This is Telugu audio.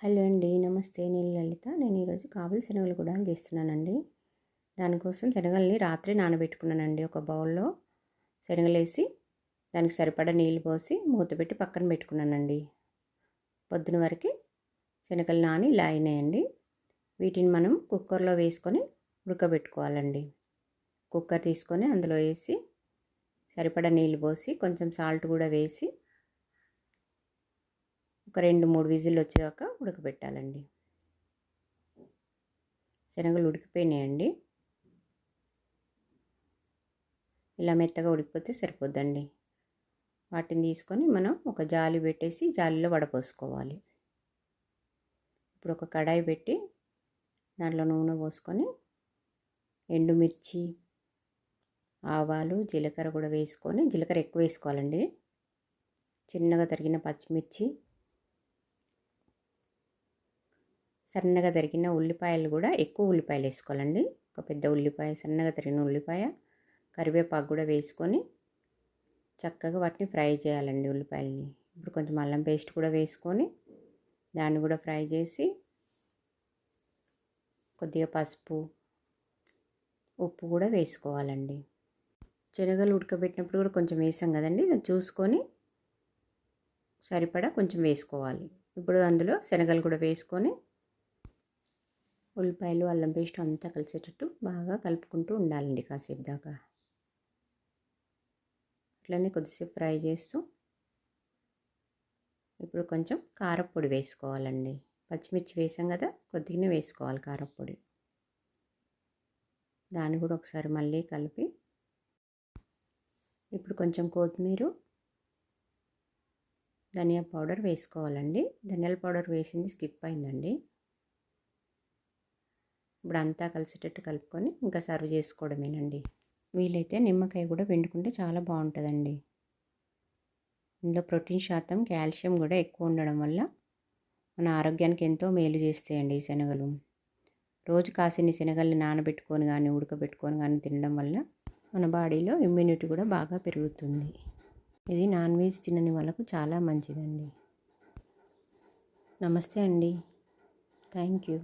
హలో అండి, నమస్తే. నేను లలిత. నేను ఈరోజు కాబులి శనగలు కూడా చేస్తున్నానండి. దానికోసం శనగల్ని రాత్రి నానబెట్టుకున్నానండి. ఒక బౌల్లో శనగలేసి దానికి సరిపడా నీళ్ళు పోసి మూత పెట్టి పక్కన పెట్టుకున్నానండి. పొద్దున వరకు శనగలు నాని ఇలా అయినాయండి. వీటిని మనం కుక్కర్లో వేసుకొని ఉడకబెట్టుకోవాలండి. కుక్కర్ తీసుకొని అందులో వేసి సరిపడా నీళ్ళు పోసి కొంచెం సాల్ట్ కూడా వేసి ఒక 2-3 విజిల్ వచ్చాక ఉడకబెట్టాలండి. శనగలు ఉడికిపోయినాయండి. ఇలా మెత్తగా ఉడికిపోతే సరిపోద్దండి. వాటిని తీసుకొని మనం ఒక జాలి పెట్టేసి జాలిలో వడపోసుకోవాలి. ఇప్పుడు ఒక కడాయి పెట్టి దాంట్లో నూనె పోసుకొని ఎండుమిర్చి, ఆవాలు, జీలకర్ర కూడా వేసుకొని, జీలకర్ర ఎక్కువ వేసుకోవాలండి. చిన్నగా తరిగిన పచ్చిమిర్చి, సన్నగా తరిగిన ఉల్లిపాయలు కూడా ఎక్కువ ఉల్లిపాయలు వేసుకోవాలండి. ఒక పెద్ద ఉల్లిపాయ, సన్నగా తరిగిన ఉల్లిపాయ, కరివేపాకు కూడా వేసుకొని చక్కగా వాటిని ఫ్రై చేయాలండి ఉల్లిపాయలని. ఇప్పుడు కొంచెం అల్లం పేస్ట్ కూడా వేసుకొని దాన్ని కూడా ఫ్రై చేసి కొద్దిగా పసుపు, ఉప్పు కూడా వేసుకోవాలండి. శనగలు ఉడకబెట్టినప్పుడు కూడా కొంచెం వేసాం కదండి, చూసుకొని సరిపడా కొంచెం వేసుకోవాలి. ఇప్పుడు అందులో శనగలు కూడా వేసుకొని ఉల్లిపాయలు, అల్లం పేస్ట్ అంతా కలిసేటట్టు బాగా కలుపుకుంటూ ఉండాలండి కాసేపు దాకా. అట్లనే కొద్దిసేపు ఫ్రై చేస్తూ ఇప్పుడు కొంచెం కారపొడి వేసుకోవాలండి. పచ్చిమిర్చి వేసాం కదా, కొద్దిగానే వేసుకోవాలి కారపొడి. దాన్ని కూడా ఒకసారి మళ్ళీ కలిపి ఇప్పుడు కొంచెం కొత్తిమీర, ధనియా పౌడర్ వేసుకోవాలండి. ధనియాల పౌడర్ వేసింది స్కిప్ అయిందండి. ఇప్పుడు అంతా కలిసేటట్టు కలుపుకొని ఇంకా సర్వ్ చేసుకోవడమేనండి. వీలైతే నిమ్మకాయ కూడా పిండుకుంటే చాలా బాగుంటుందండి. ఇందులో ప్రోటీన్ శాతం, కాల్షియం కూడా ఎక్కువ ఉండడం వల్ల మన ఆరోగ్యానికి ఎంతో మేలు చేస్తాయండి ఈ శనగలు. రోజు కాసిన్ని శనగల్ని నానబెట్టుకొని కానీ ఉడకబెట్టుకొని కానీ తినడం వల్ల మన బాడీలో ఇమ్యూనిటీ కూడా బాగా పెరుగుతుంది. ఇది నాన్ వెజ్ తినని వాళ్ళకు చాలా మంచిదండి. నమస్తే అండి. Thank you.